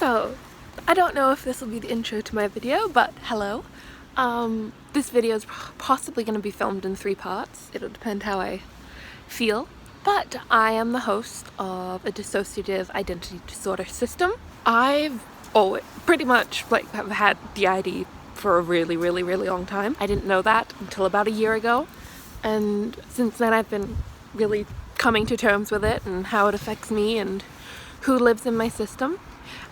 So, I don't know if this will be the intro to my video, but hello. This video is possibly going to be filmed in 3 parts. It'll depend how I feel. But I am the host of a dissociative identity disorder system. I've pretty much have had DID for a really long time. I didn't know that until about a year ago. And since then I've been really coming to terms with it and how it affects me and who lives in my system.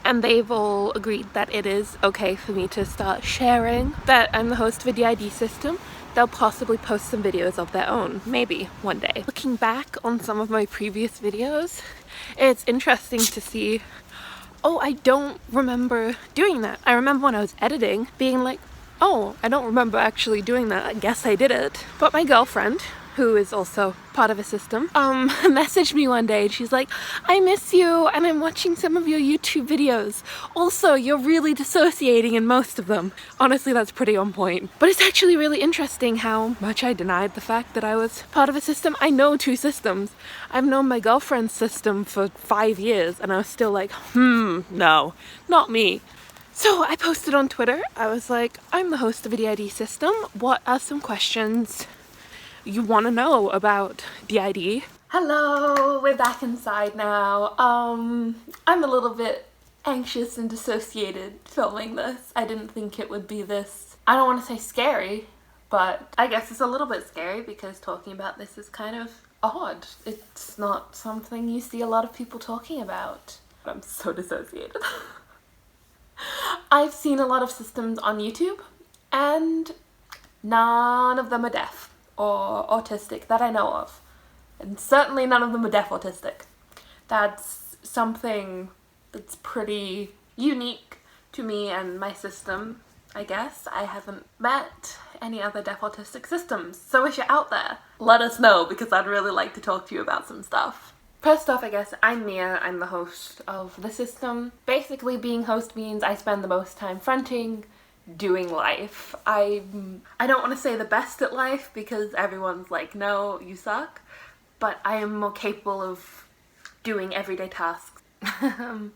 And they've all agreed that it is okay for me to start sharing that I'm the host of a DID system. They'll possibly post some videos of their own, maybe one day. Looking back on some of my previous videos, it's interesting to see, I don't remember doing that. I remember when I was editing being like, I don't remember actually doing that. I guess I did it. But my girlfriend, who is also part of a system, messaged me one day and she's like, I miss you and I'm watching some of your YouTube videos. Also, you're really dissociating in most of them. Honestly, that's pretty on point. But it's actually really interesting how much I denied the fact that I was part of a system. I know 2 systems. I've known my girlfriend's system for 5 years and I was still like, no, not me. So I posted on Twitter. I was like, I'm the host of a DID system. What are some questions you want to know about DID? Hello, we're back inside now. I'm a little bit anxious and dissociated filming this. I didn't think it would be this, I don't want to say scary, but I guess it's a little bit scary because talking about this is kind of odd. It's not something you see a lot of people talking about. I'm so dissociated. I've seen a lot of systems on YouTube and none of them are deaf or autistic that I know of, and certainly none of them are deaf autistic. That's something that's pretty unique to me and my system, I guess. I haven't met any other deaf autistic systems, so if you're out there, let us know because I'd really like to talk to you about some stuff. First off, I guess I'm Mia. I'm the host of the system. Basically, being host means I spend the most time fronting, doing life. I don't want to say the best at life because everyone's like, no, you suck, but I am more capable of doing everyday tasks. I'm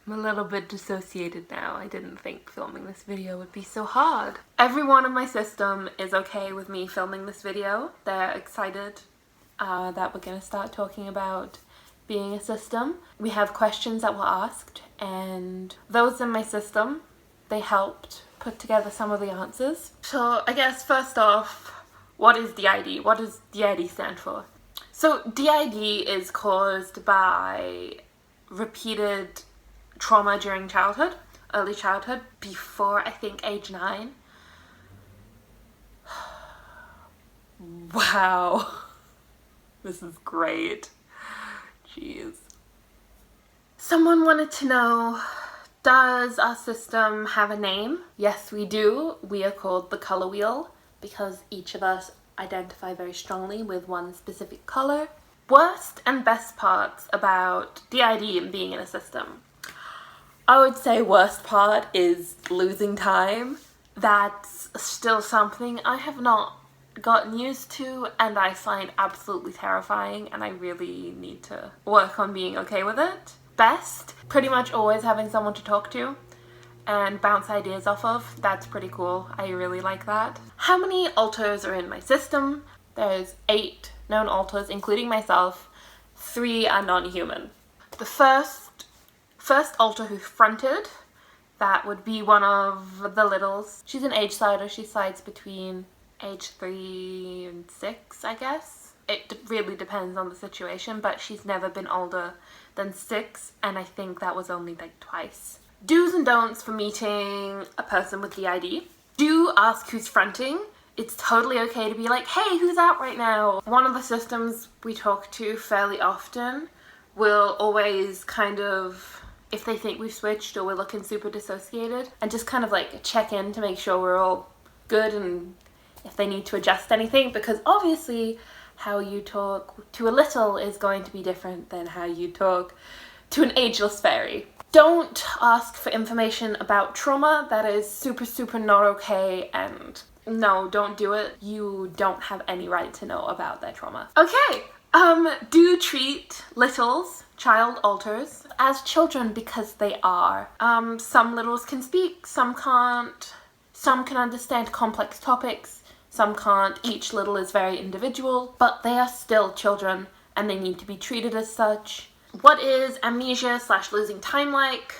a little bit dissociated now. I didn't think filming this video would be so hard. Everyone in my system is okay with me filming this video. They're excited that we're going to start talking about being a system. We have questions that were asked and those in my system, they helped put together some of the answers. So I guess first off, what is DID? What does DID stand for? So DID is caused by repeated trauma during childhood, early childhood, before I think age 9. Wow. This is great. Jeez. Someone wanted to know, does our system have a name? Yes, we do. We are called the color wheel because each of us identify very strongly with one specific color. Worst and best parts about DID and being in a system. I would say worst part is losing time. That's still something I have not gotten used to and I find absolutely terrifying, and I really need to work on being okay with it. Best, pretty much always having someone to talk to and bounce ideas off of. That's pretty cool. I really like that. How many alters are in my system? There's 8 known alters, including myself. 3 are non-human. The first alter who fronted, that would be one of the littles. She's an age slider. She slides between age 3 and 6, I guess. It really depends on the situation, but she's never been older than 6, and I think that was only like twice. Do's and don'ts for meeting a person with DID. Do ask who's fronting. It's totally okay to be like, hey, who's out right now? One of the systems we talk to fairly often will always kind of, if they think we've switched or we're looking super dissociated, and just kind of like check in to make sure we're all good and if they need to adjust anything, because obviously how you talk to a little is going to be different than how you talk to an ageless fairy. Don't ask for information about trauma. That is super not okay, and no, don't do it. You don't have any right to know about their trauma. Okay, do treat littles, child alters, as children because they are. Some littles can speak, some can't. Some can understand complex topics, some can't. Each little is very individual, but they are still children and they need to be treated as such. What is amnesia / losing time like?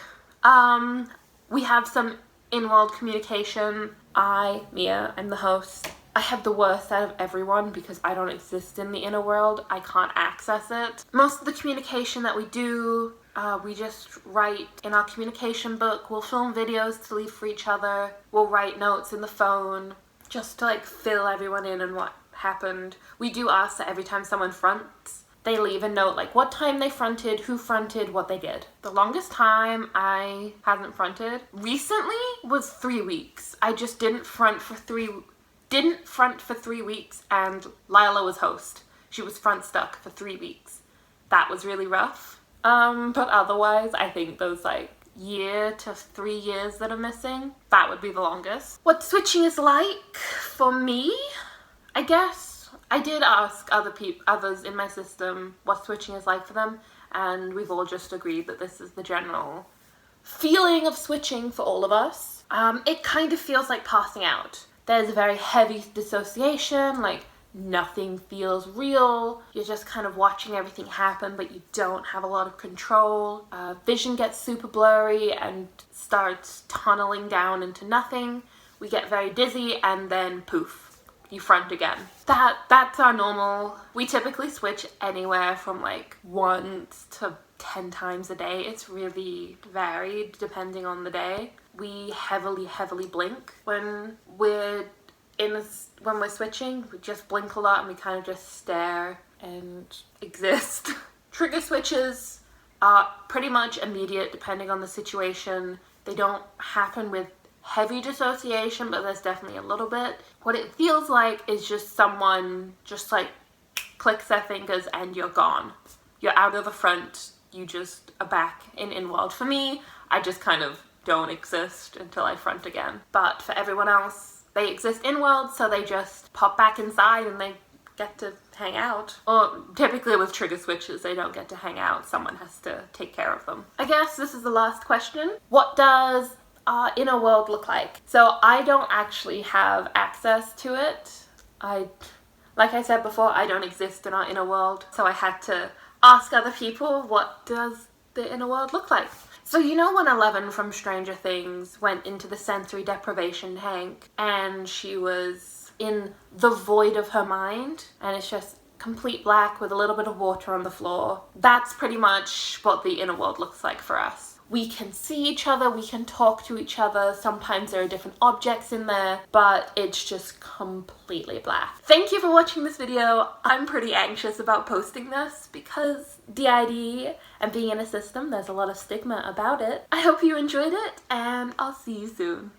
We have some in-world communication. I, Mia, I'm the host. I have the worst out of everyone because I don't exist in the inner world. I can't access it. Most of the communication that we do, we just write in our communication book. We'll film videos to leave for each other. We'll write notes in the phone just to like fill everyone in on what happened. We do ask that every time someone fronts, they leave a note like what time they fronted, who fronted, what they did. The longest time I haven't fronted recently was 3 weeks. I just didn't front for 3 weeks and Lila was host. She was front stuck for 3 weeks. That was really rough. But otherwise, I think those like year to 3 years that are missing, that would be the longest. What switching is like for me, I guess. I did ask others in my system what switching is like for them, and we've all just agreed that this is the general feeling of switching for all of us. It kind of feels like passing out. There's a very heavy dissociation, like nothing feels real. You're just kind of watching everything happen, but you don't have a lot of control. Vision gets super blurry and starts tunneling down into nothing. We get very dizzy and then poof, you front again. That's our normal. We typically switch anywhere from like 1 to 10 times a day. It's really varied depending on the day. We heavily blink when we're switching. We just blink a lot and we kind of just stare and exist. Trigger switches are pretty much immediate depending on the situation. They don't happen with heavy dissociation, but there's definitely a little bit. What it feels like is just someone just like clicks their fingers and you're gone. You're out of the front. You just are back in world. For me, I just kind of don't exist until I front again. But for everyone else, they exist in world, so they just pop back inside and they get to hang out. Or typically with trigger switches, they don't get to hang out. Someone has to take care of them. I guess this is the last question. What does our inner world look like? So I don't actually have access to it. Like I said before, I don't exist in our inner world, so I had to ask other people, what does the inner world look like? So you know when Eleven from Stranger Things went into the sensory deprivation tank and she was in the void of her mind and it's just complete black with a little bit of water on the floor? That's pretty much what the inner world looks like for us. We can see each other, we can talk to each other, sometimes there are different objects in there, but it's just completely black. Thank you for watching this video. I'm pretty anxious about posting this because DID and being in a system, there's a lot of stigma about it. I hope you enjoyed it and I'll see you soon.